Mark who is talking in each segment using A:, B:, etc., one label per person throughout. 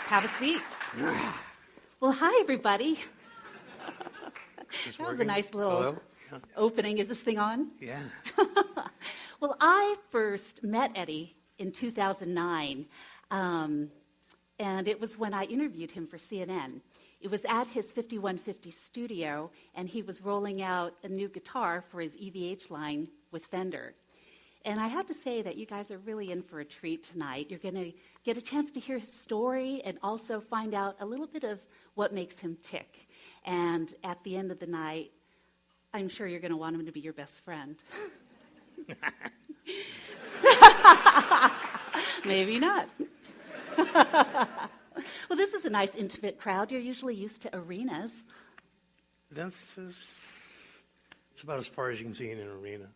A: Have a seat. Well, hi, everybody. That was a nice little opening. Is this thing on?
B: Yeah.
A: Well, I first met Eddie in 2009, and it was when I interviewed him for CNN. It was at his 5150 studio, and he was rolling out a new guitar for his EVH line with Fender. And I have to say that you guys are really in for a treat tonight. You're going to get a chance to hear his story and also find out a little bit of what makes him tick. And at the end of the night, I'm sure you're going to want him to be your best friend. Maybe not. Well, this is a nice, intimate crowd. You're usually used to arenas.
B: It's about as far as you can see in an arena.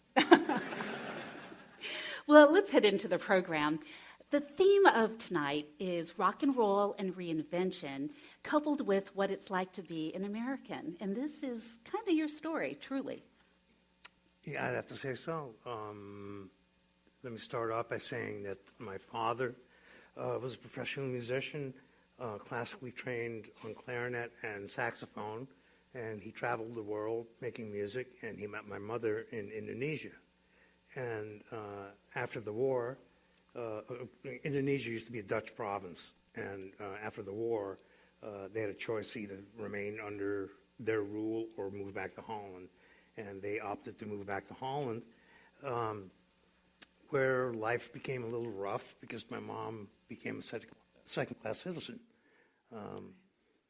A: Well, let's head into the program. The theme of tonight is rock and roll and reinvention, coupled with what it's like to be an American. And this is kind of your story, truly.
B: Yeah, I'd have to say so. Let me start off by saying that my father was a professional musician, classically trained on clarinet and saxophone, and he traveled the world making music, and he met my mother in Indonesia. And after the war, Indonesia used to be a Dutch province, and after the war, they had a choice to either remain under their rule or move back to Holland. And they opted to move back to Holland, where life became a little rough because my mom became a second-class citizen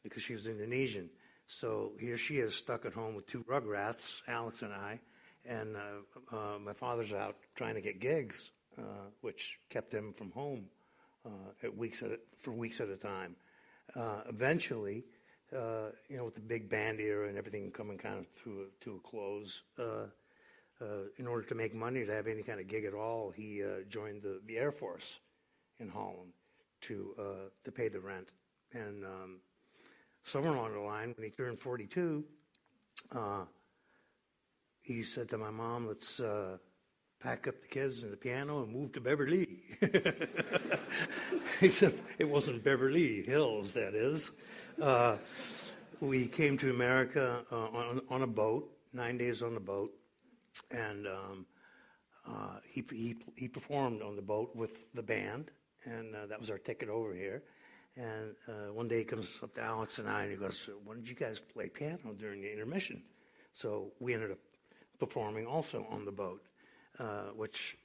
B: because she was Indonesian. So here she is stuck at home with two rugrats, Alex and I, and my father's out trying to get gigs, which kept him from home for weeks at a time. Eventually, with the big band era and everything coming kind of to a close, in order to make money to have any kind of gig at all, he joined the Air Force in Holland to pay the rent. And somewhere along the line, when he turned 42, he said to my mom, let's pack up the kids and the piano and move to Beverly. Except it wasn't Beverly Hills, that is. We came to America on a boat, 9 days on the boat, and he performed on the boat with the band, and that was our ticket over here. And one day he comes up to Alex and I, and he goes, why don't you guys play piano during the intermission? So we ended up performing also on the boat, which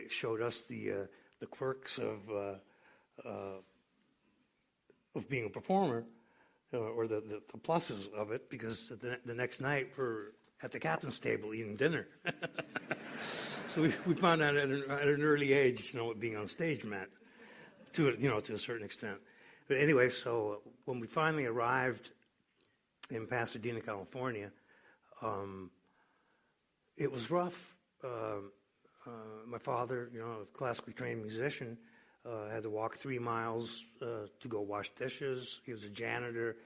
B: showed us the quirks of being a performer, or the pluses of it, because the next night we're at the captain's table eating dinner. So we found out at an early age, what being on stage meant, to a certain extent. But anyway, so when we finally arrived in Pasadena, California, it was rough. My father, a classically trained musician, had to walk 3 miles to go wash dishes. He was a janitor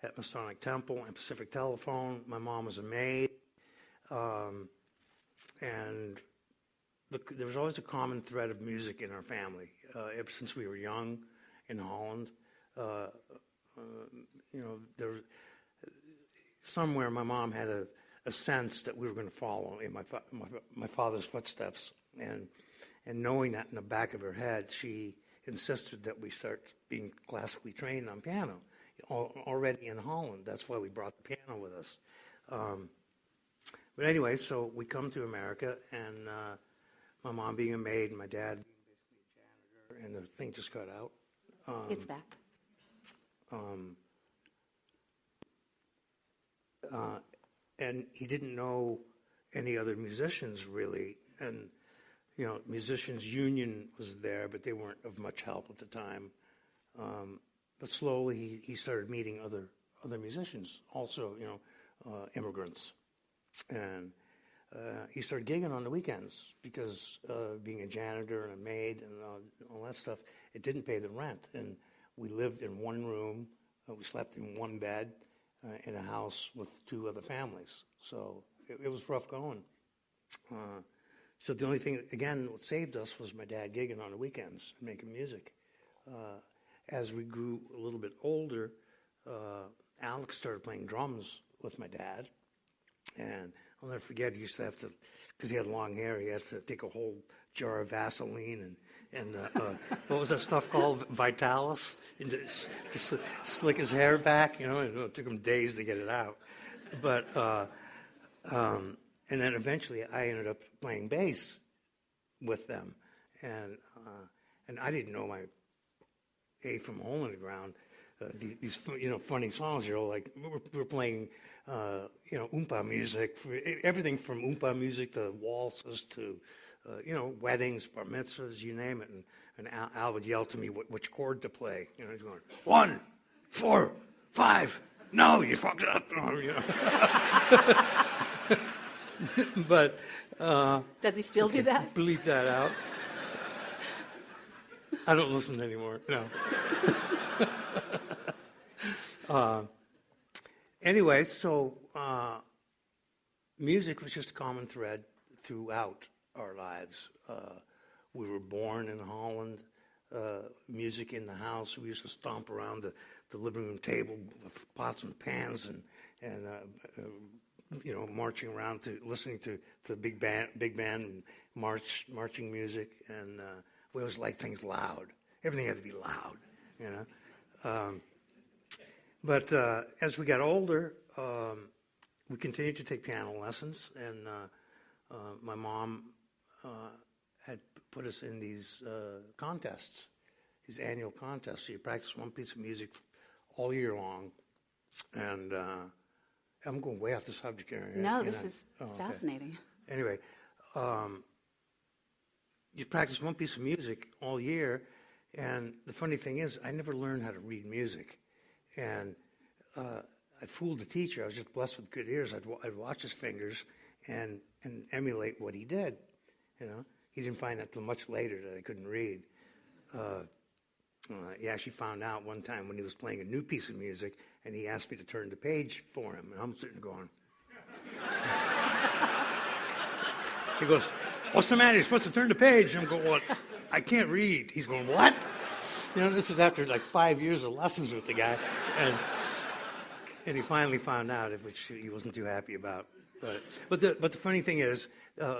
B: at Masonic Temple and Pacific Telephone. My mom was a maid. And there was always a common thread of music in our family. Ever since we were young in Holland, there somewhere my mom had a sense that we were going to follow in my father's footsteps. And knowing that in the back of her head, she insisted that we start being classically trained on piano already in Holland. That's why we brought the piano with us. But anyway, so we come to America, and my mom being a maid, and my dad being basically a janitor, and the thing just got out.
A: It's back.
B: And he didn't know any other musicians, really. And, Musicians Union was there, but they weren't of much help at the time. But slowly he started meeting other musicians, also, immigrants. And he started gigging on the weekends because being a janitor and a maid and all that stuff, it didn't pay the rent. And we lived in one room. We slept in one bed in a house with two other families. So it was rough going. So the only thing, again, what saved us was my dad gigging on the weekends and making music. as we grew a little bit older, Alex started playing drums with my dad. And I'll never forget, he used to have to, because he had long hair, he had to take a whole jar of Vaseline and what was that stuff called? Vitalis? And to slick his hair back, you know, and it took him days to get it out. But, and then eventually I ended up playing bass with them. And I didn't know my A from a hole in the ground. These funny songs, like we're playing, oompa music, everything from oompa music to waltzes to, weddings, bar mitzvahs, you name it. And Al would yell to me which chord to play. You know, he's going 1, 4, 5. No, you fucked it up. But
A: does he still do that?
B: Bleep that out. I don't listen anymore. No. Anyway, so music was just a common thread throughout our lives. We were born in Holland. Music in the house. We used to stomp around the living room table with pots and pans and marching around to listening to big band and marching music. And we always liked things loud. Everything had to be loud, you know. But as we got older, we continued to take piano lessons, and my mom had put us in these contests, these annual contests. So you practice one piece of music all year long, and I'm going way off the subject here.
A: No, this is fascinating.
B: Anyway, you practice one piece of music all year, and the funny thing is, I never learned how to read music. And I fooled the teacher. I was just blessed with good ears. I'd watch his fingers and emulate what he did. You know, he didn't find out till much later that I couldn't read. He actually found out one time when he was playing a new piece of music, and he asked me to turn the page for him. And I'm sitting there going. He goes, "What's the matter? You're supposed to turn the page." And I'm going, "What? I can't read." He's going, "What?" You know, this was after like 5 years of lessons with the guy, and he finally found out, which he wasn't too happy about. But the funny thing is,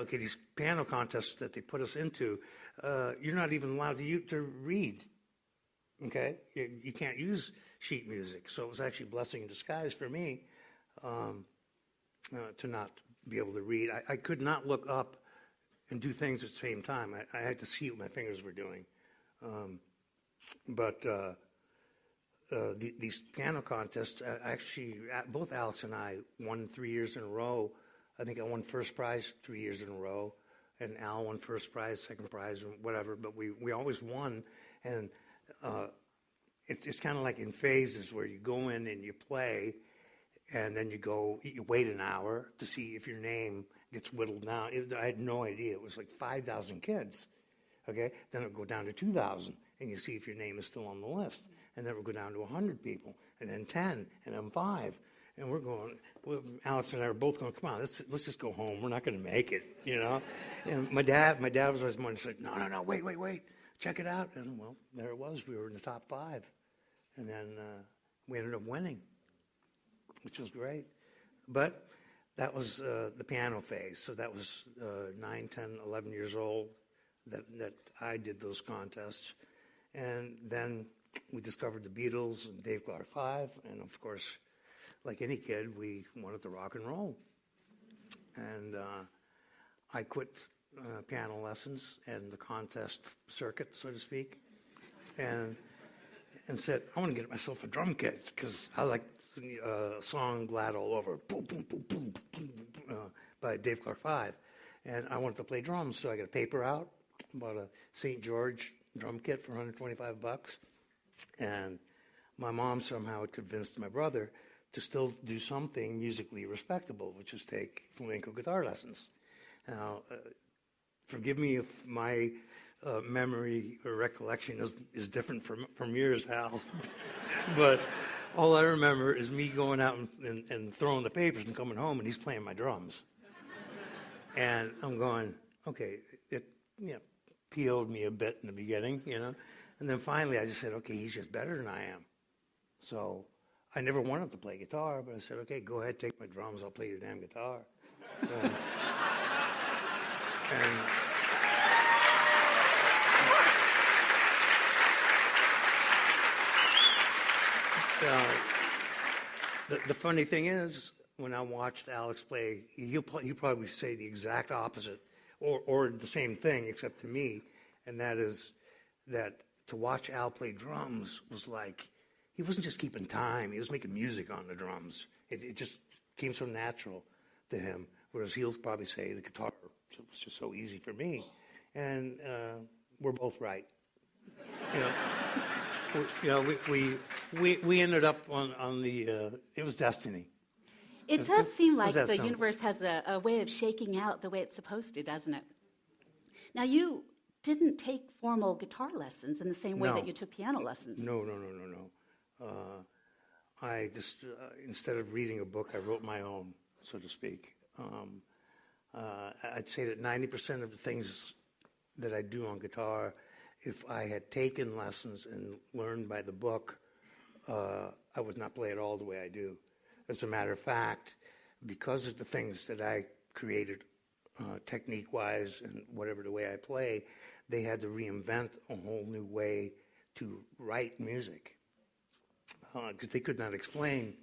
B: these piano contests that they put us into, you're not even allowed to read. Okay, you can't use sheet music, so it was actually a blessing in disguise for me to not be able to read. I could not look up and do things at the same time. I had to see what my fingers were doing. But these piano contests, actually, both Alex and I won 3 years in a row. I think I won first prize 3 years in a row, and Al won first prize, second prize, and whatever. But we always won, and it's kind of like in phases where you go in and you play, and then you wait an hour to see if your name gets whittled down. I had no idea. It was like 5,000 kids. Okay, then it'll go down to 2,000, and you see if your name is still on the list. And then we'll go down to 100 people, and then 10, and then 5. And we're going, Alex and I are both going, "Come on, let's just go home. We're not going to make it, you know." And my dad was always one who said, No, wait, check it out. And well, there it was. We were in the top 5. And then we ended up winning, which was great. But that was the piano phase. So that was 9, 10, 11 years old that I did those contests. And then we discovered the Beatles and Dave Clark 5. And, of course, like any kid, we wanted to rock and roll. And I quit piano lessons and the contest circuit, so to speak, and said, I want to get myself a drum kit because I like the song Glad All Over, boom, boom, boom, boom, boom, by Dave Clark 5. And I wanted to play drums, so I got a paper out, bought a St. George drum kit for $125. And my mom somehow had convinced my brother to still do something musically respectable, which is take flamenco guitar lessons. Now, forgive me if my memory or recollection is different from yours, Hal. But all I remember is me going out and throwing the papers and coming home, and he's playing my drums. And I'm going, okay, it PO'd me a bit in the beginning, you know. And then finally I just said, okay, he's just better than I am. So I never wanted to play guitar, but I said, okay, go ahead, take my drums, I'll play your damn guitar. And the funny thing is, when I watched Alex play, he'll probably say the exact opposite, or the same thing, except to me, and that is that to watch Al play drums was like, he wasn't just keeping time, he was making music on the drums. It just came so natural to him, whereas he'll probably say the guitar was just so easy for me. And we're both right. We ended up on the, it was destiny.
A: It does seem like the universe has a way of shaking out the way it's supposed to, doesn't it? Now, you didn't take formal guitar lessons in the same way that you took piano lessons.
B: No. I just, instead of reading a book, I wrote my own, so to speak. I'd say that 90% of the things that I do on guitar, if I had taken lessons and learned by the book, I would not play it all the way I do. As a matter of fact, because of the things that I created technique-wise and whatever the way I play, they had to reinvent a whole new way to write music. Because they could not explain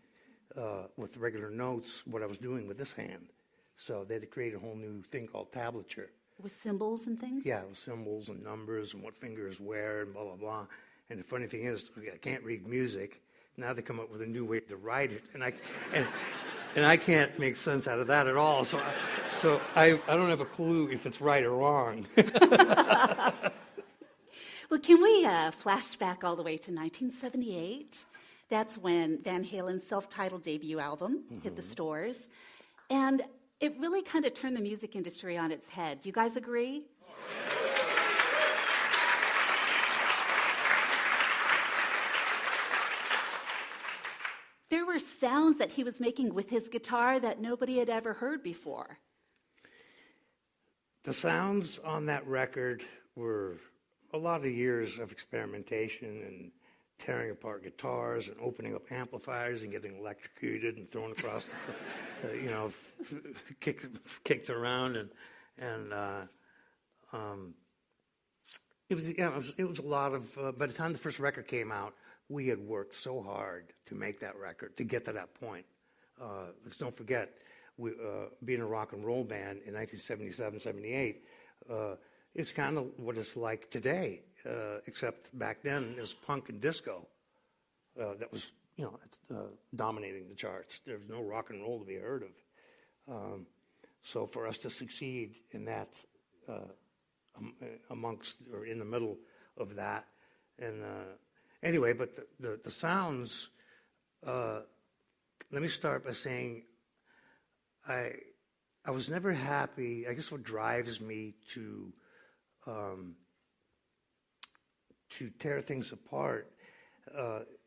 B: with regular notes what I was doing with this hand. So they had to create a whole new thing called tablature.
A: With symbols and things?
B: Yeah, with symbols and numbers and what fingers where and blah, blah, blah. And the funny thing is, I can't read music. Now they come up with a new way to write it. And I can't make sense out of that at all. So I don't have a clue if it's right or wrong.
A: Well, can we flash back all the way to 1978? That's when Van Halen's self-titled debut album hit the stores. And it really kind of turned the music industry on its head. Do you guys agree? There were sounds that he was making with his guitar that nobody had ever heard before.
B: The sounds on that record were a lot of years of experimentation and tearing apart guitars and opening up amplifiers and getting electrocuted and thrown across the, kicked around and it was a lot of. By the time the first record came out, we had worked so hard to make that record, to get to that point. Because don't forget, being a rock and roll band in 1977, 78, it's kind of what it's like today, except back then it was punk and disco that was, dominating the charts. There was no rock and roll to be heard of. So for us to succeed in that, amongst or in the middle of that, and anyway, but the sounds. Let me start by saying I was never happy. I guess what drives me to tear things apart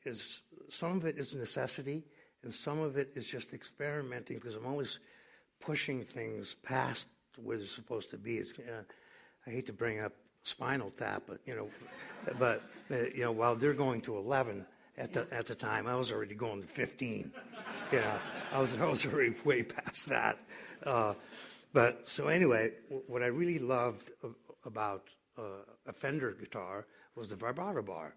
B: is some of it is necessity and some of it is just experimenting, because I'm always pushing things past where they're supposed to be. It's I hate to bring up Spinal Tap, but while they're going to 11 at the time, I was already going to 15. I was already way past that. But so anyway, what I really loved about a Fender guitar was the vibrato bar,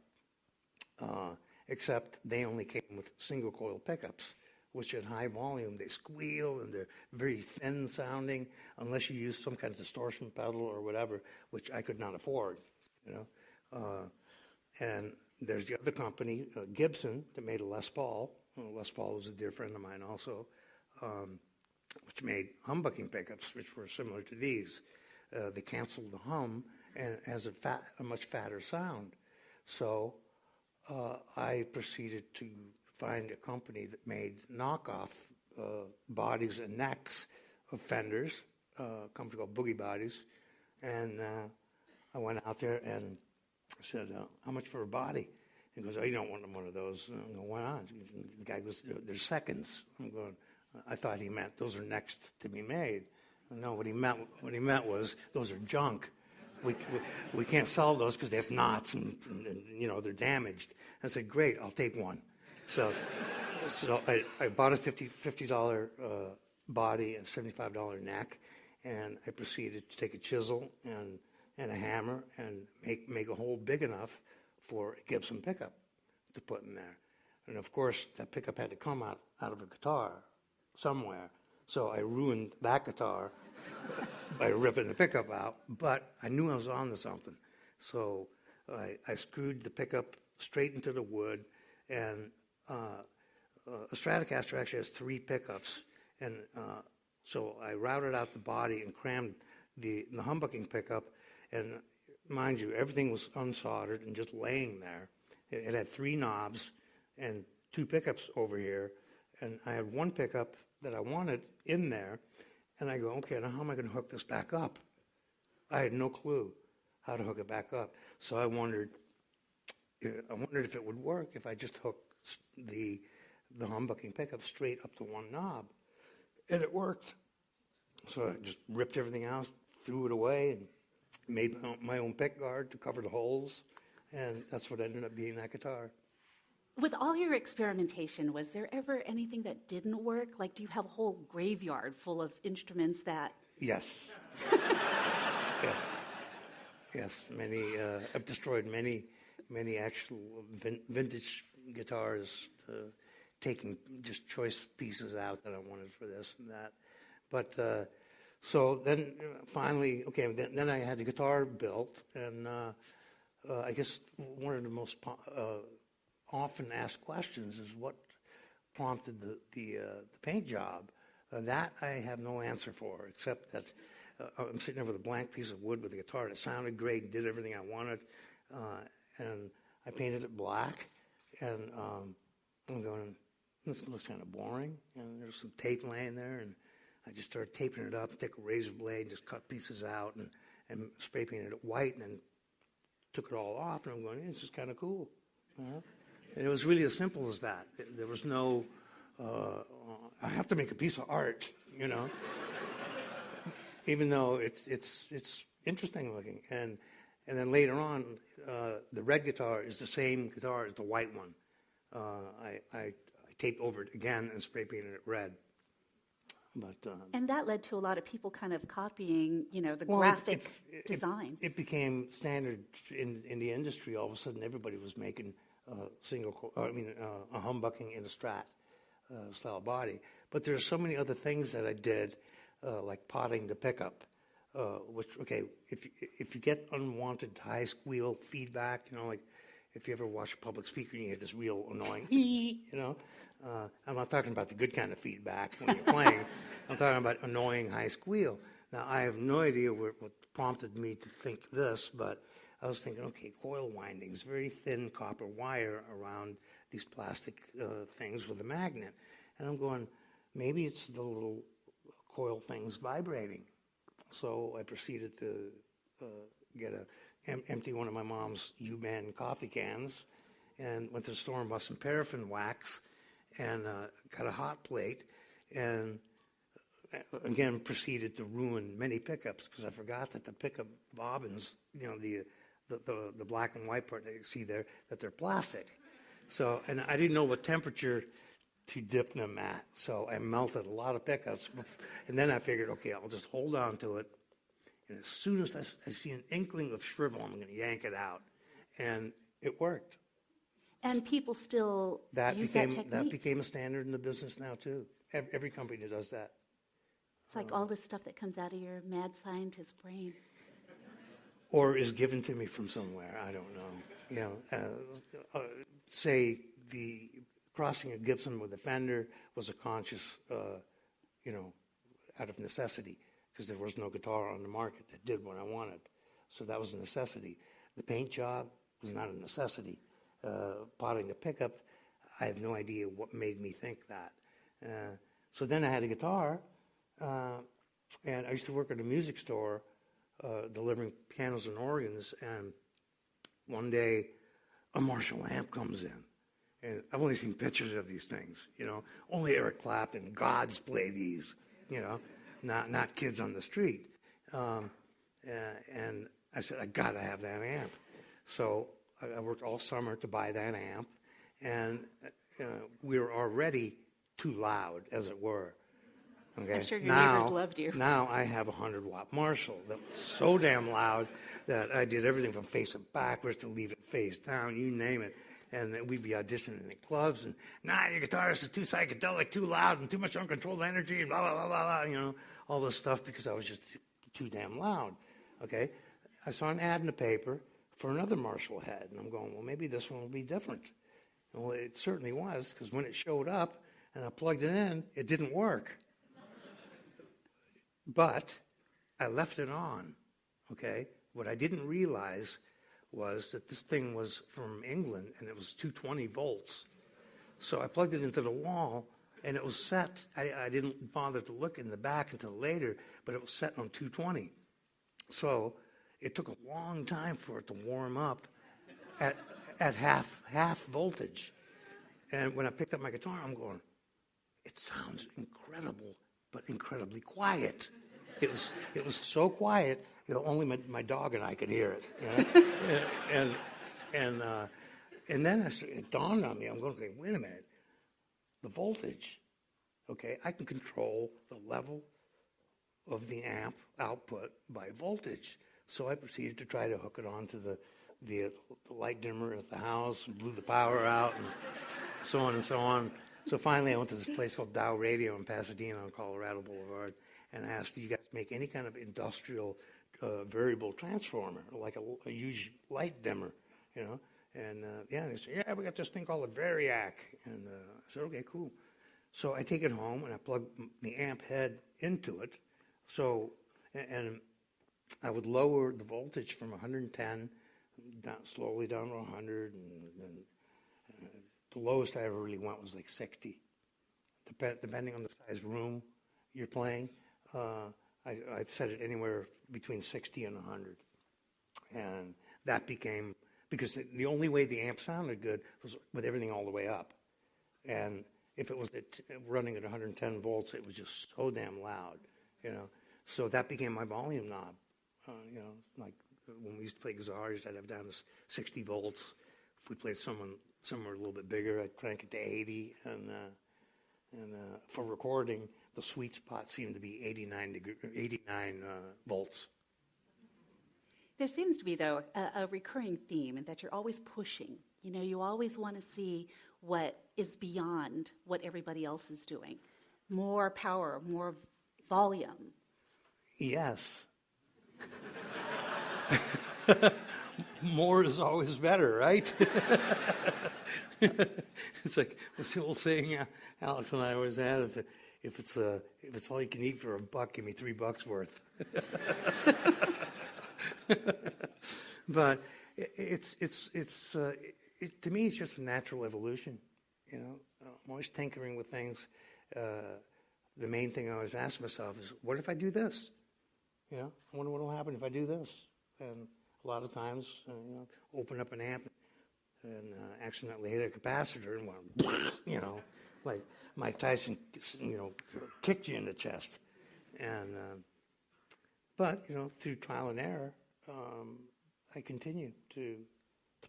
B: except they only came with single coil pickups, which at high volume they squeal and they're very thin sounding unless you use some kind of distortion pedal or whatever, which I could not afford. And there's the other company, Gibson, that made a Les Paul. Les Paul was a dear friend of mine also, which made humbucking pickups, which were similar to these. They canceled the hum and it has a much fatter sound. So I proceeded to find a company that made knockoff bodies and necks of Fenders, a company called Boogie Bodies. And I went out there and said, how much for a body? He goes, oh, you don't want one of those. I go, why not? The guy goes, they're seconds. I'm going, I thought he meant those are next to be made. No, what he meant was those are junk. we can't sell those because they have knots and they're damaged. I said, great, I'll take one. So I bought a $50 body and $75 neck, and I proceeded to take a chisel and a hammer and make a hole big enough for a Gibson pickup to put in there. And of course, that pickup had to come out of a guitar somewhere. So I ruined that guitar by ripping the pickup out, but I knew I was on to something. So I screwed the pickup straight into the wood, and a Stratocaster actually has 3 pickups, and so I routed out the body and crammed the humbucking pickup, and mind you, everything was unsoldered and just laying there. It had 3 knobs and 2 pickups over here, and I had 1 pickup that I wanted in there, and I go, okay, now how am I going to hook this back up? I had no clue how to hook it back up, so I wondered if it would work if I just hooked the humbucking pickup straight up to 1 knob, and it worked. So I just ripped everything out, threw it away, and made my own pick guard to cover the holes, and that's what ended up being that guitar.
A: With all your experimentation, was there ever anything that didn't work? Like, do you have a whole graveyard full of instruments that...
B: Yes. Yeah. Yes, I've destroyed many actual vintage guitars, taking just choice pieces out that I wanted for this and that. But so then finally, okay, then I had the guitar built, and I guess one of the most often asked questions is what prompted the paint job. That I have no answer for, except that I'm sitting there with a blank piece of wood with a guitar that sounded great and did everything I wanted, and I painted it black, and I'm going, this looks kind of boring, and there's some tape laying there, and I just started taping it up, take a razor blade, and just cut pieces out, and spray painted it white, and then took it all off, and I'm going, hey, this is kind of cool. And it was really as simple as that. There was no, I have to make a piece of art, even though it's interesting looking. And then later on, the red guitar is the same guitar as the white one. I taped over it again and spray painted it red. But
A: and that led to a lot of people kind of copying, the graphic design.
B: It became standard in the industry. All of a sudden, everybody was making a humbucking in a Strat style body. But there's so many other things that I did, like potting the pickup. Which, okay, if you get unwanted high squeal feedback, like if you ever watch a public speaker and you get this real annoying, I'm not talking about the good kind of feedback when you're playing. I'm talking about annoying high squeal. Now, I have no idea what prompted me to think this, but I was thinking, okay, coil windings, very thin copper wire around these plastic things with a magnet. And I'm going, maybe it's the little coil things vibrating. So I proceeded to empty one of my mom's U-Man coffee cans and went to the store and bought some paraffin wax and got a hot plate, and again proceeded to ruin many pickups because I forgot that the pickup bobbins, the black and white part that you see there, that they're plastic. So, and I didn't know what temperature to dip them at, so I melted a lot of pickups, and then I figured, okay, I'll just hold on to it, and as soon as I see an inkling of shrivel, I'm going to yank it out, and it worked.
A: And people still use that technique.
B: That became a standard in the business now, too. Every company does that.
A: It's like all this stuff that comes out of your mad scientist brain.
B: Or is given to me from somewhere, I don't know. Say the crossing a Gibson with a Fender was a conscious, out of necessity, because there was no guitar on the market that did what I wanted. So that was a necessity. The paint job was not a necessity. Potting the pickup, I have no idea what made me think that. So then I had a guitar, and I used to work at a music store delivering pianos and organs, and one day a Marshall amp comes in. And I've only seen pictures of these things, Only Eric Clapton, gods play these, not kids on the street. And I said, I got to have that amp. So I worked all summer to buy that amp, and we were already too loud, as it were. Okay?
A: I'm sure your neighbors loved you.
B: Now I have a 100-watt Marshall that was so damn loud that I did everything from face it backwards to leave it face down, you name it. And we'd be auditioning in clubs, and, your guitarist is too psychedelic, too loud, and too much uncontrolled energy, and blah, blah, blah, blah, blah, all this stuff because I was just too damn loud, okay? I saw an ad in the paper for another Marshall head, and I'm going, well, maybe this one will be different. Well, it certainly was, because when it showed up and I plugged it in, it didn't work. But I left it on, okay? What I didn't realize was that this thing was from England, and it was 220 volts. So I plugged it into the wall, and it was set. I didn't bother to look in the back until later, but it was set on 220. So it took a long time for it to warm up at half voltage. And when I picked up my guitar, I'm going, it sounds incredible, but incredibly quiet. It was so quiet, only my dog and I could hear it. And then it dawned on me. I'm going, okay, wait a minute. The voltage, okay, I can control the level of the amp output by voltage. So I proceeded to try to hook it onto the light dimmer at the house and blew the power out and so on and so on. So finally I went to this place called Dow Radio in Pasadena on Colorado Boulevard and asked, do you guys make any kind of industrial variable transformer, like a huge light dimmer, And they said, yeah, we got this thing called a Variac. And I said, okay, cool. So I take it home and I plug the amp head into it. So, and I would lower the voltage from 110 slowly down to 100. And the lowest I ever really went was like 60. Depending on the size room you're playing, I'd set it anywhere between 60 and 100. And that became, because the only way the amp sounded good was with everything all the way up. And if it was running at 110 volts, it was just so damn loud, So that became my volume knob. Like when we used to play guitars, I'd have down to 60 volts. If we played somewhere a little bit bigger, I'd crank it to 80. And for recording, the sweet spot seemed to be 89 volts.
A: There seems to be, though, a recurring theme in that you're always pushing. You always want to see what is beyond what everybody else is doing. More power, more volume.
B: Yes. More is always better, right? It's like, what's the old saying Alex and I always had? If it's all you can eat for $1, give me $3 worth. But to me, it's just a natural evolution. I'm always tinkering with things. The main thing I always ask myself is, what if I do this? I wonder what will happen if I do this. And a lot of times, open up an amp and accidentally hit a capacitor and went, like Mike Tyson, kicked you in the chest. And but through trial and error, I continue to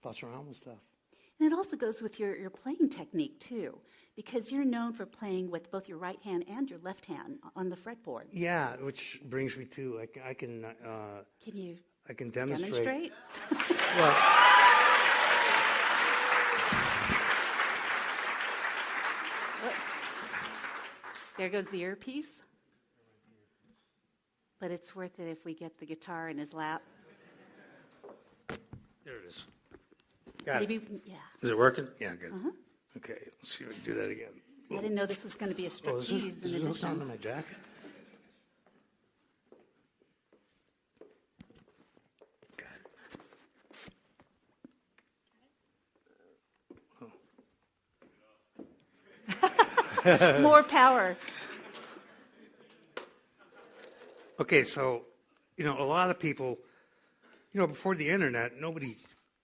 B: fuss around with stuff.
A: And it also goes with your playing technique, too, because you're known for playing with both your right hand and your left hand on the fretboard.
B: Yeah, which brings me to, I can
A: you
B: I can demonstrate?
A: Well, whoops. There goes the earpiece. But it's worth it if we get the guitar in his lap.
B: There it is. Got
A: Maybe,
B: it.
A: yeah.
B: Is it working? Yeah, good.
A: Uh-huh.
B: Okay, let's see if we can do that again.
A: I didn't know this was going to be a striptease in
B: Is it hooked onto
A: addition.
B: my jacket? Got it.
A: More power.
B: Okay, so, a lot of people, before the internet, nobody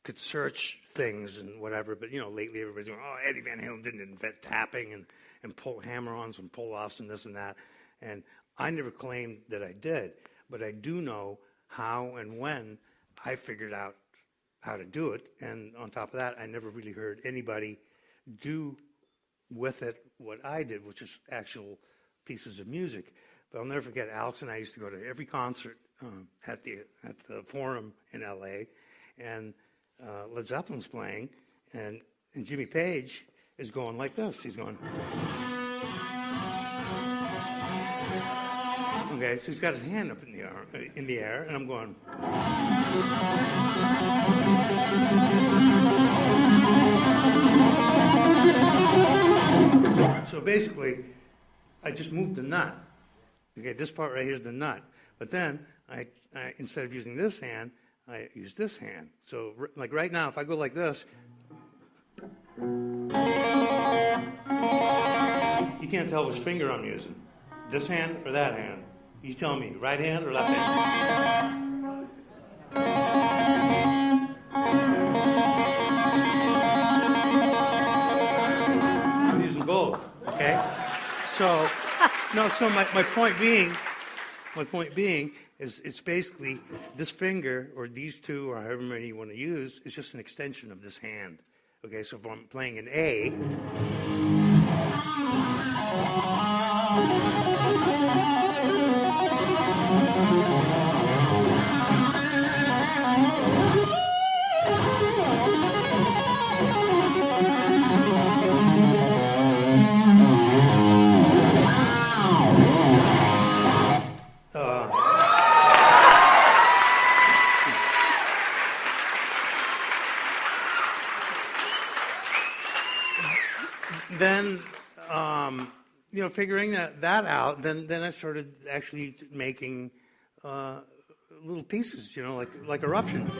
B: could search things and whatever, but, lately everybody's going, oh, Eddie Van Halen didn't invent tapping and pull hammer-ons and pull-offs and this and that. And I never claimed that I did, but I do know how and when I figured out how to do it, and on top of that, I never really heard anybody do with it what I did, which is actual pieces of music. But I'll never forget, Alex and I used to go to every concert at the Forum in L.A., and Led Zeppelin's playing, and Jimmy Page is going like this. He's going. Okay, so he's got his hand up in the air, and I'm going. So basically, I just moved the nut. Okay, this part right here is the nut. But then, I instead of using this hand, I use this hand. So, like right now, if I go like this, you can't tell which finger I'm using. This hand or that hand. You tell me, right hand or left hand? I'm using both, okay? So, no, so my point being is it's basically this finger, or these two, or however many you want to use, is just an extension of this hand. Okay, so if I'm playing an A, then, figuring that out, then I started actually making little pieces, like Eruption.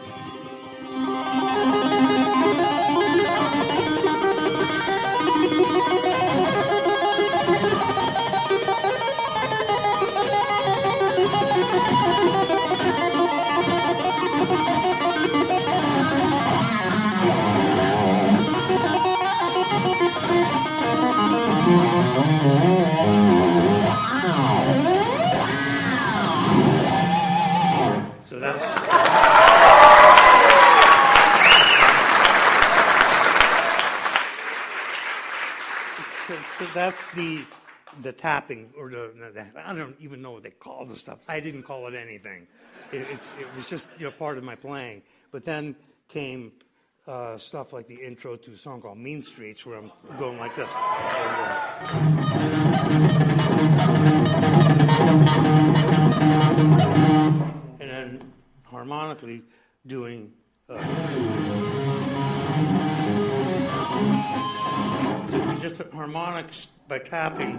B: So that's the tapping, or I don't even know what they call the stuff. I didn't call it anything. It was just part of my playing. But then came stuff like the intro to a song called Mean Streets, where I'm going like this. And then harmonically doing. So it was just harmonics by tapping.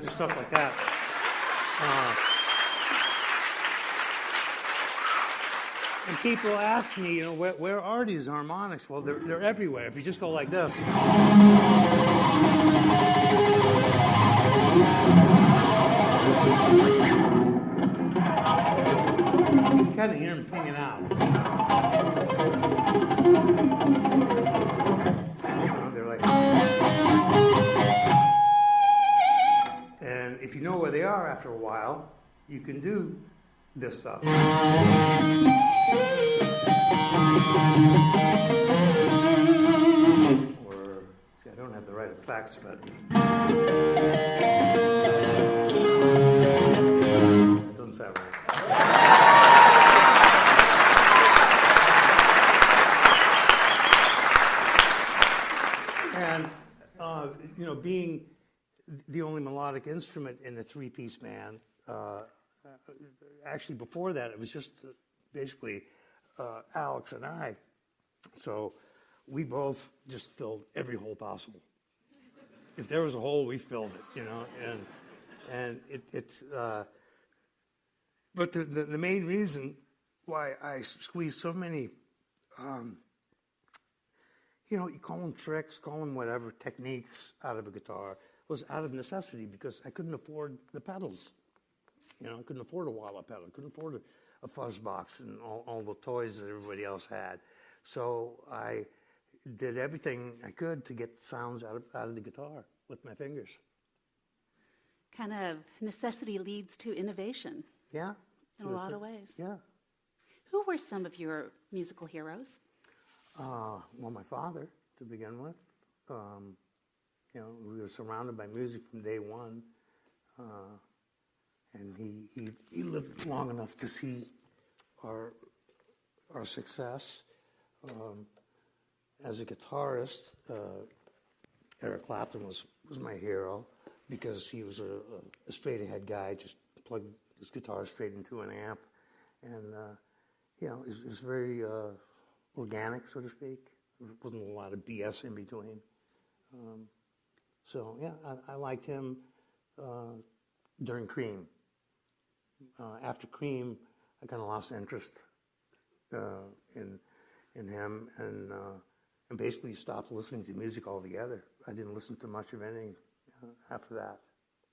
B: Just stuff like that. And people ask me, where are these harmonics? Well, they're everywhere. If you just go like this. You can kind of hear them pinging out. They're like. And if you know where they are after a while, you can do this stuff. Or, see, I don't have the right effects, but it doesn't sound right. And, being the only melodic instrument in a three-piece band, actually before that, it was just basically Alex and I. So we both just filled every hole possible. If there was a hole, we filled it, and it's. But the main reason why I squeezed so many, you call them tricks, call them whatever, techniques out of a guitar, was out of necessity, because I couldn't afford the pedals. I couldn't afford a wah-wah pedal. I couldn't afford a fuzz box and all the toys that everybody else had. So I did everything I could to get sounds out of the guitar with my fingers.
A: Kind of necessity leads to innovation.
B: Yeah.
A: In a lot of ways.
B: Yeah.
A: Who were some of your musical heroes?
B: Well, my father, to begin with. We were surrounded by music from day one. And he lived long enough to see our success. As a guitarist, Eric Clapton was my hero because he was a straight-ahead guy, just plugged his guitar straight into an amp. And, it was very organic, so to speak. There wasn't a lot of BS in between. I liked him during Cream. After Cream, I kind of lost interest in him and basically stopped listening to music altogether. I didn't listen to much of anything after that.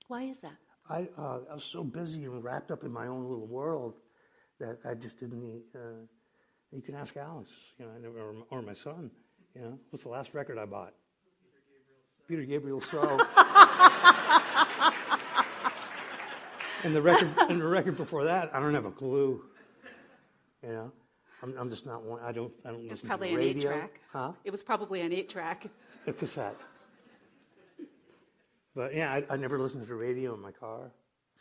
A: Why is that?
B: I was so busy and wrapped up in my own little world that I just didn't need. You can ask Alex, or my son. What's the last record I bought? Peter Gabriel's So. And the record before that, I don't have a clue. I'm just not one. I don't listen to the radio.
A: It was probably an 8-track.
B: Huh?
A: It was probably an 8-track.
B: A cassette. But yeah, I never listened to the radio in my car,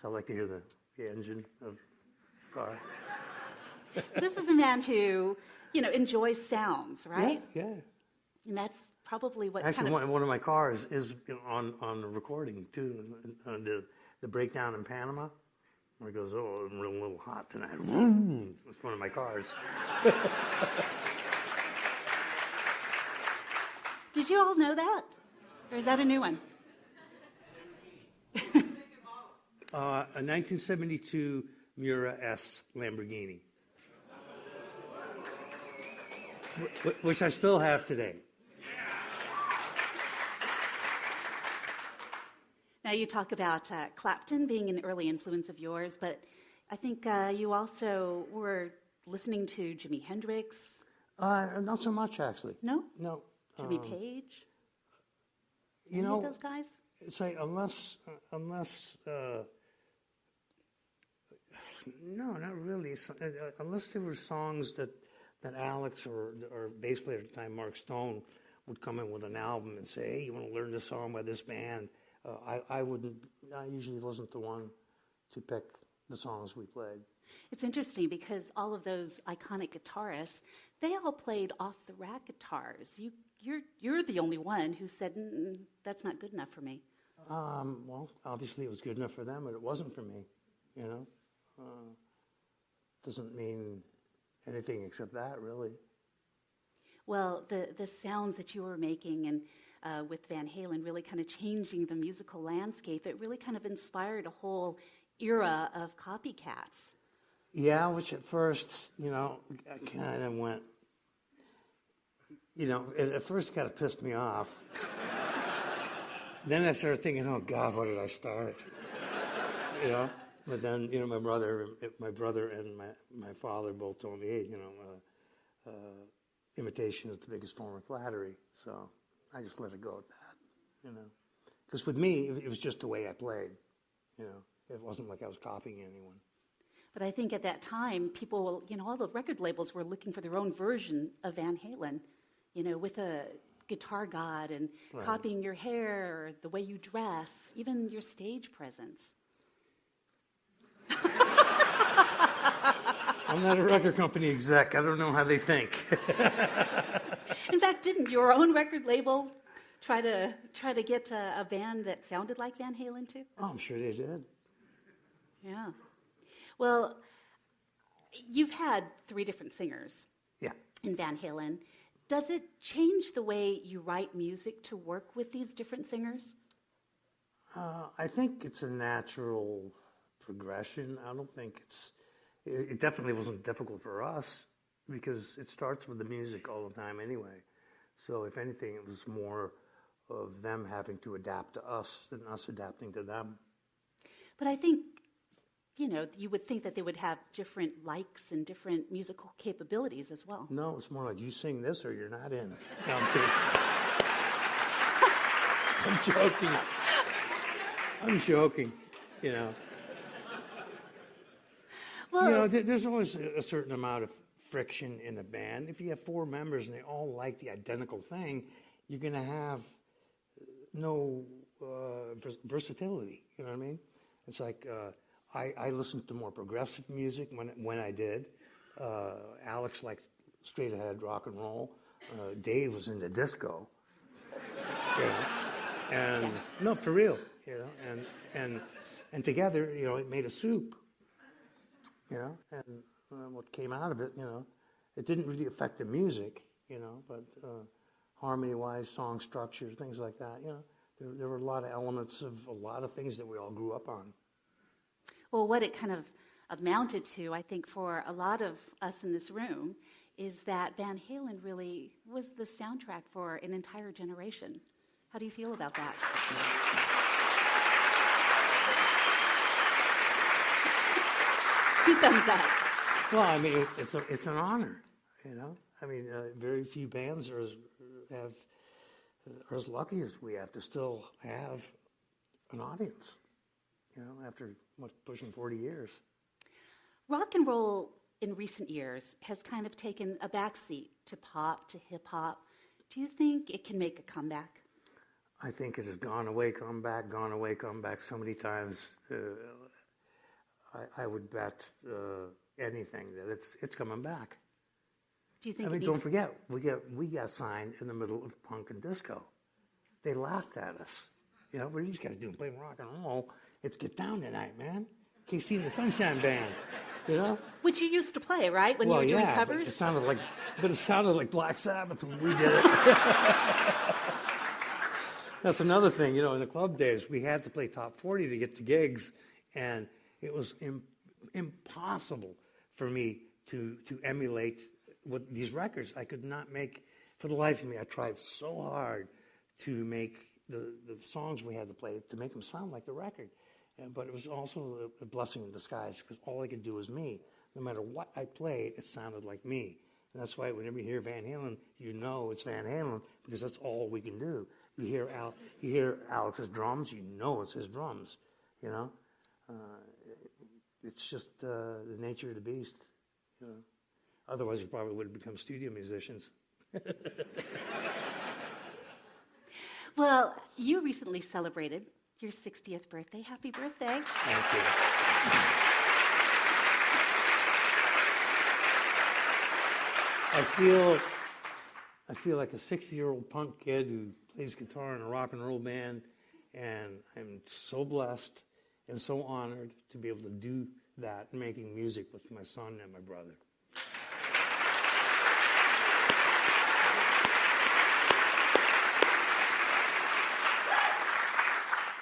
B: so I like to hear the engine of the car.
A: This is a man who, enjoys sounds, right?
B: Yeah.
A: And that's probably what
B: actually one of my cars is on the recording too. The breakdown in Panama, where it goes, "Oh, I'm a little hot tonight." It's one of my cars.
A: Did you all know that, or is that a new one?
B: A 1972 Miura S Lamborghini, which I still have today.
A: Now you talk about Clapton being an early influence of yours, but I think you also were listening to Jimi Hendrix.
B: Not so much, actually.
A: No?
B: No.
A: Jimmy Page?
B: Any
A: of those guys?
B: It's like unless no, not really. Unless there were songs that Alex or bass player at the time, Mark Stone, would come in with an album and say, "Hey, you want to learn this song by this band?" I wouldn't. I usually wasn't the one to pick the songs we played.
A: It's interesting because all of those iconic guitarists, they all played off-the-rack guitars. You're the only one who said, "That's not good enough for me."
B: Well, obviously it was good enough for them, but it wasn't for me. Doesn't mean anything except that, really.
A: Well, the sounds that you were making and with Van Halen really kind of changing the musical landscape, it really kind of inspired a whole era of copycats.
B: Yeah, which at first, I kind of went, at first it kind of pissed me off. Then I started thinking, oh God, what did I start? But then, my brother and my father both told me, hey, imitation is the biggest form of flattery. So I just let it go at that, Because with me, it was just the way I played, It wasn't like I was copying anyone.
A: But I think at that time, people, all the record labels were looking for their own version of Van Halen, with a guitar god and
B: right.
A: Copying your hair, the way you dress, even your stage presence.
B: I'm not a record company exec. I don't know how they think.
A: In fact, didn't your own record label try to get a band that sounded like Van Halen too?
B: Oh, I'm sure they did.
A: Yeah. Well, you've had 3 different singers.
B: Yeah.
A: In Van Halen. Does it change the way you write music to work with these different singers?
B: I think it's a natural progression. I don't think it definitely wasn't difficult for us because it starts with the music all the time anyway. So if anything, it was more of them having to adapt to us than us adapting to them.
A: But I think you would think that they would have different likes and different musical capabilities as well.
B: No, it's more like you sing this or you're not in. No, I'm kidding. I'm joking. I'm joking,
A: Well,
B: there's always a certain amount of friction in a band. If you have 4 members and they all like the identical thing, you're going to have no versatility. You know what I mean? It's like I listened to more progressive music when I did. Alex liked straight ahead rock and roll. Dave was into disco. And no, for real. And together, it made a soup. And what came out of it, it didn't really affect the music, but harmony-wise, song structure, things like that, there were a lot of elements of a lot of things that we all grew up on.
A: Well, what it kind of amounted to, I think, for a lot of us in this room, is that Van Halen really was the soundtrack for an entire generation. How do you feel about that? Two thumbs up.
B: Well, I mean, it's an honor, very few bands are as lucky as we have to still have an audience, after pushing 40 years.
A: Rock and roll in recent years has kind of taken a backseat to pop, to hip hop. Do you think it can make a comeback?
B: I think it has gone away, come back so many times. I would bet anything that it's coming back.
A: Do you think?
B: Don't forget, we got signed in the middle of punk and disco. They laughed at us. What are these guys doing, playing rock and roll? It's Get Down Tonight, man. KC and the Sunshine Band.
A: Which you used to play, right? When you were doing covers?
B: But it sounded like Black Sabbath when we did it. That's another thing, in the club days, we had to play top 40 to get to gigs, and it was impossible for me to emulate these records. I could not make, for the life of me, I tried so hard to make the songs we had to play, to make them sound like the record. But it was also a blessing in disguise, because all I could do was me. No matter what I played, it sounded like me. And that's why whenever you hear Van Halen, it's Van Halen, because that's all we can do. You hear Alex's drums, it's his drums, It's just the nature of the beast, Otherwise, we probably would have become studio musicians.
A: Well, you recently celebrated your 60th birthday. Happy birthday.
B: Thank you. I feel like a 60-year-old punk kid who plays guitar in a rock and roll band, and I'm so blessed and so honored to be able to do that, making music with my son and my brother.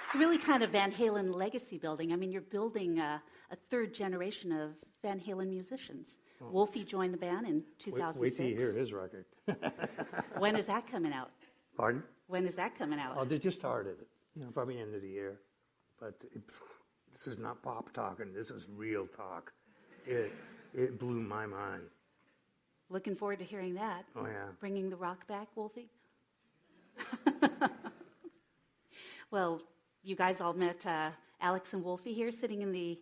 A: It's really kind of Van Halen legacy building. I mean, you're building a third generation of Van Halen musicians. Oh. Wolfie joined the band in 2006.
B: Wait till you hear his record.
A: When is that coming out?
B: Pardon?
A: When is that coming out?
B: Oh, they just started it. Probably end of the year. But this is not pop talking. This is real talk. It blew my mind.
A: Looking forward to hearing that.
B: Oh, yeah.
A: Bringing the rock back, Wolfie? Well, you guys all met Alex and Wolfie here sitting in the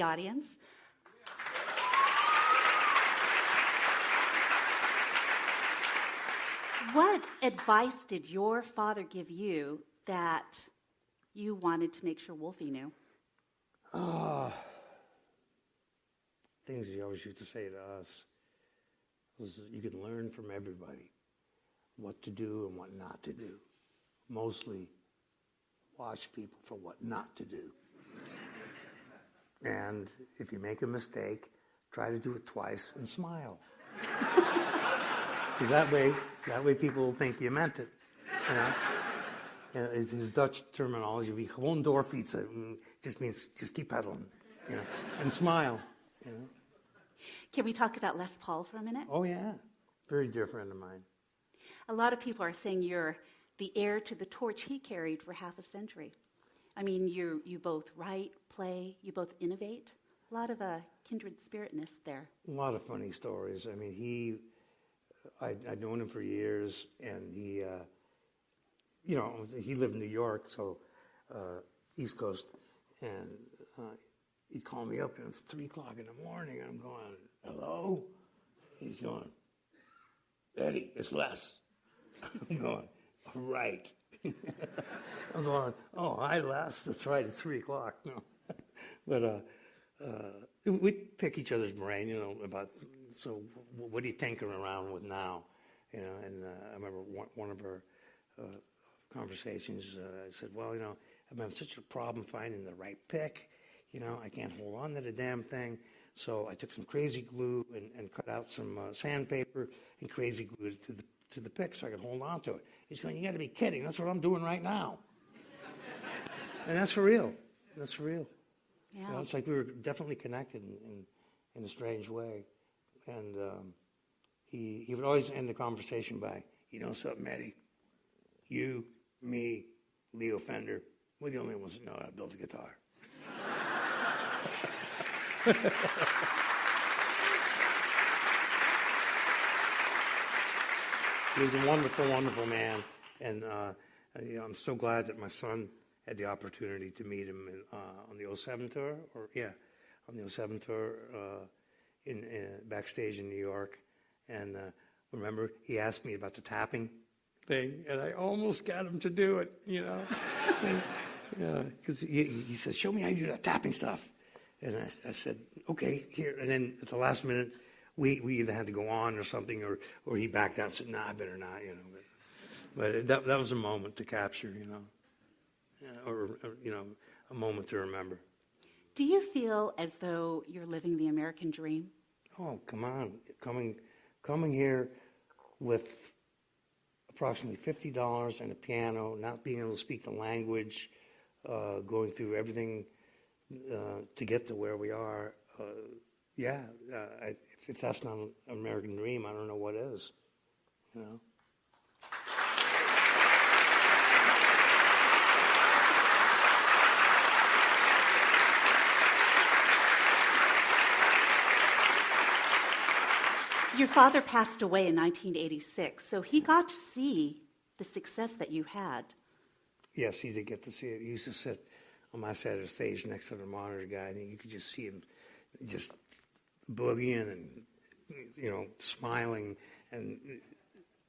A: audience. What advice did your father give you that you wanted to make sure Wolfie knew?
B: Things he always used to say to us was you can learn from everybody what to do and what not to do. Mostly watch people for what not to do. And if you make a mistake, try to do it twice and smile. Because that way people will think you meant it. His Dutch terminology, wie gewoon doorfietsen, just means just keep pedaling, and smile.
A: Can we talk about Les Paul for a minute?
B: Oh yeah, very dear friend of mine.
A: A lot of people are saying you're the heir to the torch he carried for half a century. I mean, you both write, play, you both innovate. A lot of kindred spiritness there.
B: A lot of funny stories. I mean, I'd known him for years, and he lived in New York, so East Coast, and he'd call me up, and it's 3 o'clock in the morning. I'm going, hello? He's going, Eddie, it's Les. I'm going, all right. I'm going, oh, hi, Les. That's right, it's 3 o'clock. No. But we'd pick each other's brain, about, so what are you tinkering around with now? And I remember one of our conversations, I said, well, I'm having such a problem finding the right pick. I can't hold on to the damn thing. So I took some crazy glue and cut out some sandpaper and crazy glued it to the pick so I could hold on to it. He's going, you got to be kidding. That's what I'm doing right now. And that's for real. That's for real.
A: Yeah.
B: It's like we were definitely connected in a strange way. And he would always end the conversation by, you know something, Eddie? You, me, Leo Fender, we're the only ones that know how to build a guitar. He was a wonderful, wonderful man. And I'm so glad that my son had the opportunity to meet him on the 07 tour, on the 07 tour in backstage in New York. And remember, he asked me about the tapping thing, and I almost got him to do it, because he said, show me how you do that tapping stuff. And I said, okay, here. And then at the last minute, we either had to go on or something, or he backed out and said, nah, I better not, But that was a moment to capture, or a moment to remember.
A: Do you feel as though you're living the American dream?
B: Oh, come on. Coming here with approximately $50 and a piano, not being able to speak the language, going through everything to get to where we are. If that's not an American dream, I don't know what is.
A: Your father passed away in 1986, so he got to see the success that you had.
B: Yes, he did get to see it. He used to sit on my side of the stage next to the monitor guy, and you could just see him just boogieing and, smiling and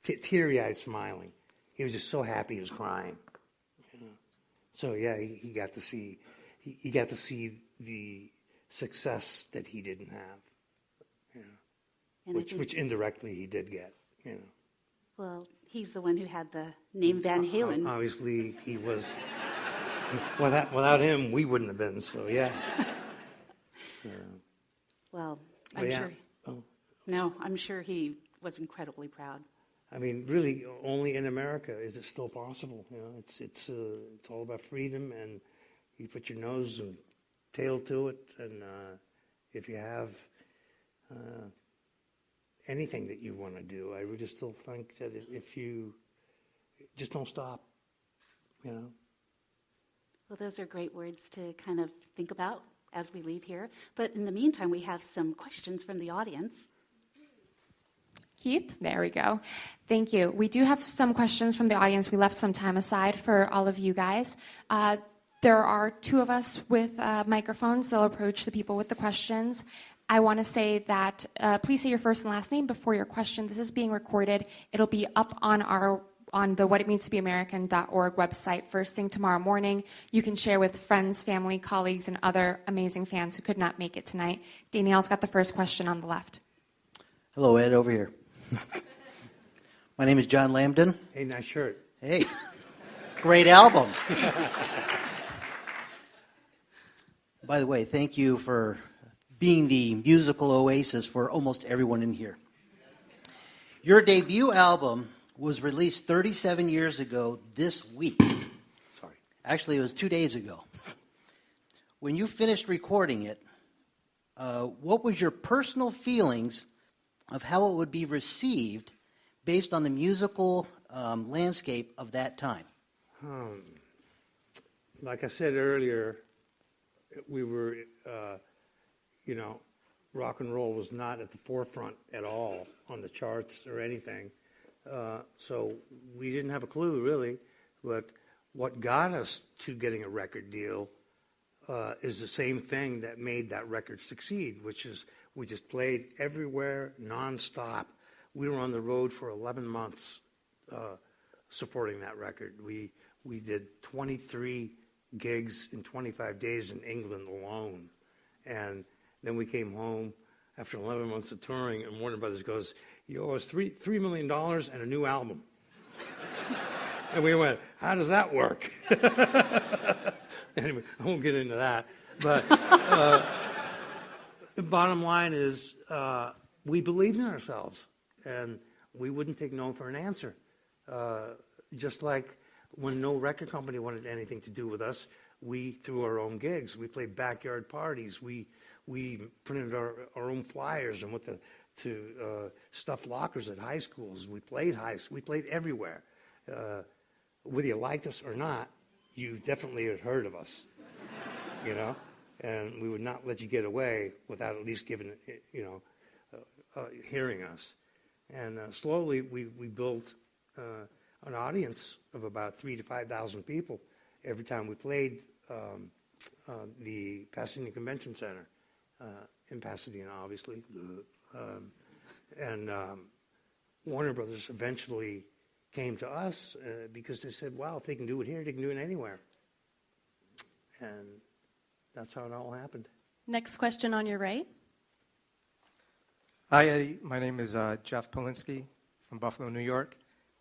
B: teary-eyed smiling. He was just so happy he was crying. So yeah, he got to see the success that he didn't have. Which indirectly he did get,
A: Well, he's the one who had the name Van Halen.
B: Obviously, he was. Without him, we wouldn't have been. So yeah.
A: Well, I'm sure. Oh. No, I'm sure he was incredibly proud.
B: I mean, really, only in America is it still possible. It's all about freedom, and you put your nose and tail to it, and if you have. Anything that you want to do, I really still think that if you just don't stop, Well,
A: those are great words to kind of think about as we leave here. But in the meantime, we have some questions from the audience.
C: Keith, there we go. Thank you. We do have some questions from the audience. We left some time aside for all of you guys. There are 2 of us with microphones. They'll approach the people with the questions. I want to say that please say your first and last name before your question. This is being recorded. It'll be up on the whatitmeanstobeamerican.org website first thing tomorrow morning. You can share with friends, family, colleagues, and other amazing fans who could not make it tonight. Danielle's got the first question on the left.
D: Hello, Ed, over here. My name is John Lambden.
B: Hey, nice shirt.
D: Hey, great album. By the way, thank you for being the musical oasis for almost everyone in here. Your debut album was released 37 years ago this week.
B: Sorry.
D: Actually, it was 2 days ago. When you finished recording it, what was your personal feelings of how it would be received based on the musical landscape of that time?
B: Like I said earlier, we were rock and roll was not at the forefront at all on the charts or anything. So we didn't have a clue, really. But what got us to getting a record deal is the same thing that made that record succeed, which is we just played everywhere nonstop. We were on the road for 11 months supporting that record. We did 23 gigs in 25 days in England alone. And then we came home after 11 months of touring, and Warner Brothers goes, "You owe us $3 million and a new album." And we went, "How does that work?" Anyway, I won't get into that. But the bottom line is we believed in ourselves, and we wouldn't take no for an answer. Just like when no record company wanted anything to do with us, we threw our own gigs. We played backyard parties. We printed our own flyers and went to stuffed lockers at high schools. We played everywhere. Whether you liked us or not, you definitely had heard of us, you know? And we would not let you get away without at least giving, hearing us. And slowly we built an audience of about 3,000 to 5,000 people every time we played the Pasadena Convention Center in Pasadena, obviously. And Warner Brothers eventually came to us because they said, wow, if they can do it here, they can do it anywhere. And that's how it all happened.
E: Next question on your right.
F: Hi, Eddie. My name is Jeff Polinsky from Buffalo, New York.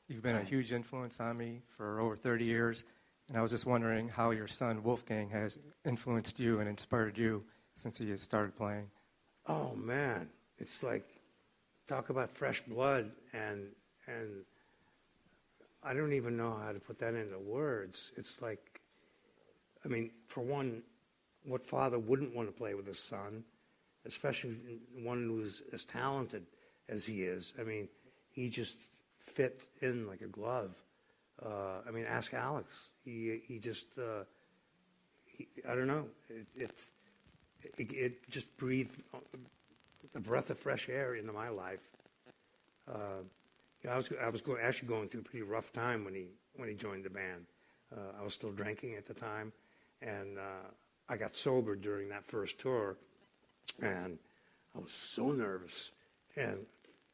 F: You've been a huge influence on me for over 30 years, and I was just wondering how your son, Wolfgang, has influenced you and inspired you since he has started playing.
B: Oh, man. It's like, talk about fresh blood, and I don't even know how to put that into words. It's like, I mean, for one, what father wouldn't want to play with his son, especially one who's as talented as he is? I mean, he just fit in like a glove. I mean, ask Alex. He just, I don't know. It just breathed a breath of fresh air into my life. I was actually going through a pretty rough time when he joined the band. I was still drinking at the time, and I got sober during that first tour, and I was so nervous. And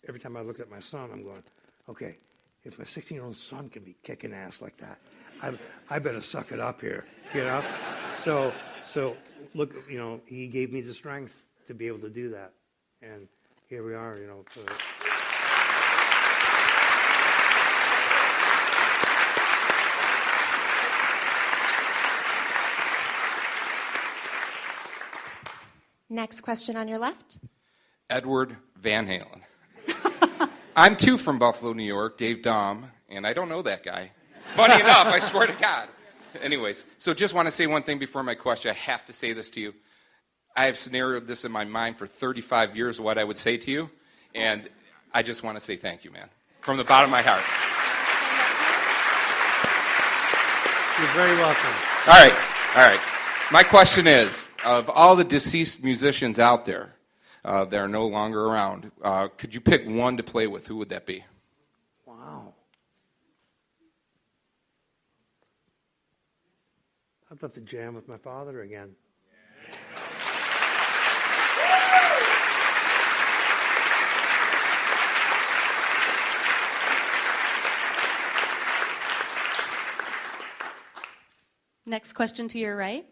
B: every time I looked at my son, I'm going, okay, if my 16-year-old son can be kicking ass like that, I better suck it up here, you know? So look, you know, he gave me the strength to be able to do that. And here we are, you know.
G: Next question on your left.
H: Edward Van Halen. I'm too from Buffalo, New York, Dave Dahm, and I don't know that guy. Funny enough, I swear to God. Anyways, so just want to say one thing before my question. I have to say this to you. I have scenarioed this in my mind for 35 years, what I would say to you, and I just want to say thank you, man, from the bottom of my heart.
B: You're very welcome.
H: All right. My question is, of all the deceased musicians out there that are no longer around, could you pick one to play with? Who would that be?
B: Wow. I'd love to jam with my father again.
E: Next question to your right.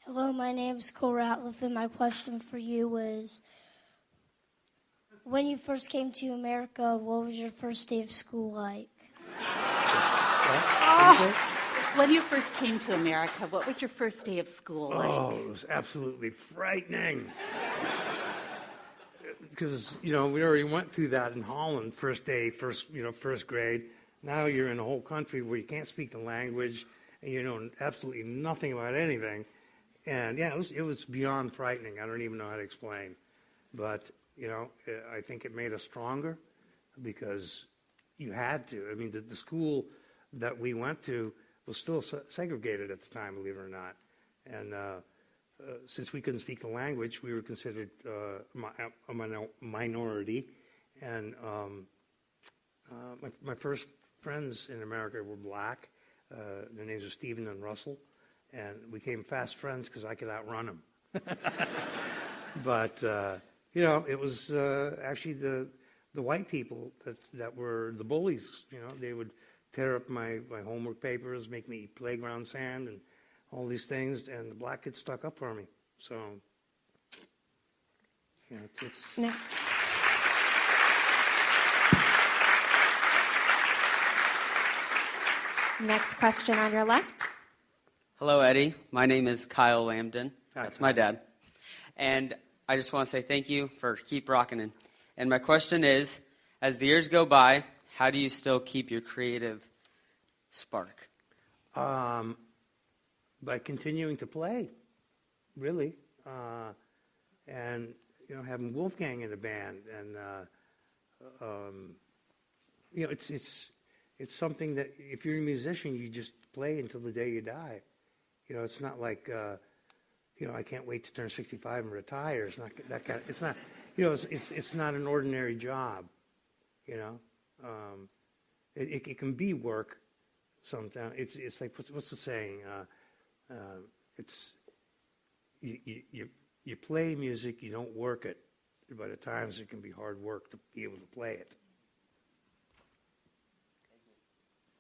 I: Hello, my name is Cole Ratliff, and my question for you was, when you first came to America, what was your first day of school like?
A: When you first came to America, what was your first day of school like?
B: Oh, it was absolutely frightening. Because, you know, we already went through that in Holland, first day, first grade. Now you're in a whole country where you can't speak the language, and you know absolutely nothing about anything. And yeah, it was beyond frightening. I don't even know how to explain. But, you know, I think it made us stronger because you had to. I mean, the school that we went to was still segregated at the time, believe it or not. And since we couldn't speak the language, we were considered a minority. And my first friends in America were black. Their names were Stephen and Russell. And we became fast friends because I could outrun them. But, it was actually the white people that were the bullies. They would tear up my homework papers, make me eat playground sand and all these things, and the black kids stuck up for me. So, it's
G: No. Next question on your left.
J: Hello, Eddie. My name is Kyle Lambden.
B: Hi,
J: That's my dad. And I just want to say thank you for keep rocking it. And my question is, as the years go by, how do you still keep your creative spark?
B: by continuing to play, really, and having Wolfgang in the band, and it's something that if you're a musician, you just play until the day you die. It's not like I can't wait to turn 65 and retire. It's not that kind of, it's not, it's not an ordinary job. It can be work sometimes. It's like, what's the saying? It's you play music, you don't work it, but at times it can be hard work to be able to play it.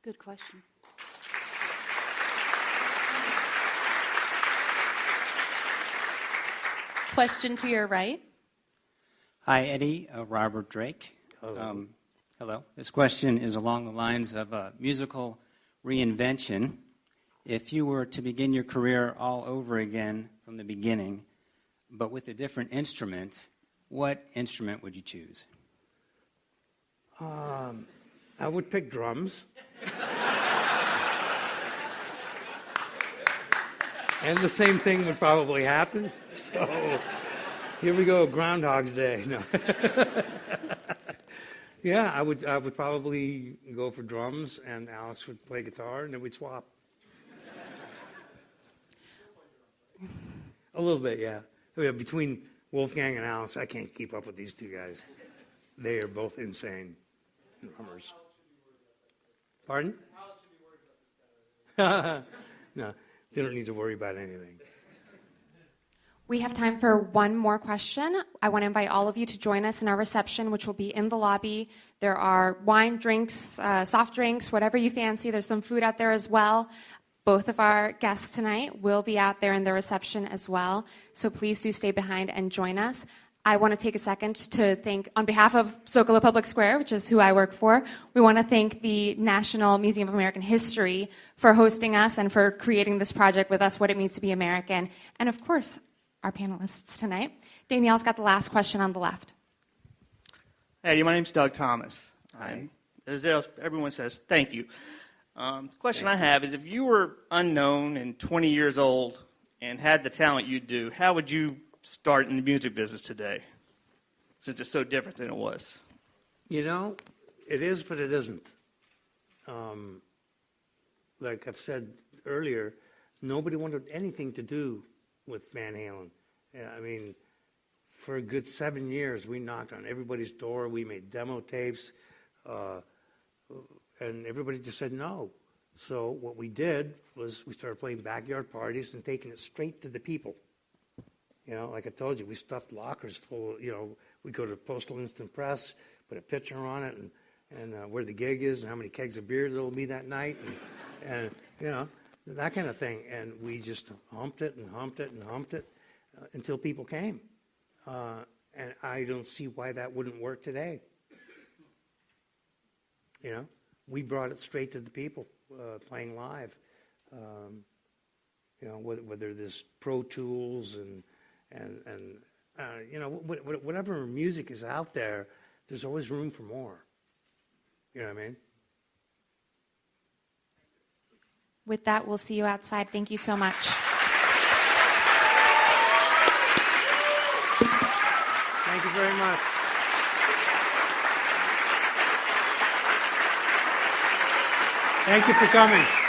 A: Good question.
E: Question to your right.
K: Hi, Eddie. Robert Drake.
B: Hello.
K: Hello. This question is along the lines of musical reinvention. If you were to begin your career all over again from the beginning, but with a different instrument, what instrument would you choose?
B: I would pick drums. And the same thing would probably happen. So here we go, Groundhog's Day. No. Yeah, I would probably go for drums, and Alex would play guitar, and then we'd swap. A little bit, yeah. Between Wolfgang and Alex, I can't keep up with these two guys. They are both insane drummers. Pardon? No, they don't need to worry about anything.
C: We have time for one more question. I want to invite all of you to join us in our reception, which will be in the lobby. There are wine, drinks, soft drinks, whatever you fancy. There's some food out there as well. Both of our guests tonight will be out there in the reception as well. So please do stay behind and join us. I want to take a second to thank, on behalf of Sokolov Public Square, which is who I work for, we want to thank the National Museum of American History for hosting us and for creating this project with us, What It Means to Be American. And of course, our panelists tonight. Danielle's got the last question on the left.
L: Hey, my name's Doug Thomas.
B: Hi.
L: As everyone says, thank you. The question I have is, if you were unknown and 20 years old and had the talent you do, how would you start in the music business today, since it's so different than it was?
B: It is, but it isn't. Like I've said earlier, nobody wanted anything to do with Van Halen. I mean, for a good 7 years, we knocked on everybody's door. We made demo tapes, and everybody just said no. So what we did was we started playing backyard parties and taking it straight to the people. Like I told you, we stuffed lockers full of, we go to Postal Instant Press, put a picture on it, and where the gig is and how many kegs of beer there'll be that night, and that kind of thing. And we just humped it and humped it and humped it until people came. And I don't see why that wouldn't work today. We brought it straight to the people, playing live. Whether there's Pro Tools and whatever music is out there, there's always room for more. You know what I mean?
C: With that, we'll see you outside. Thank you so much.
B: Thank you very much. Thank you for coming.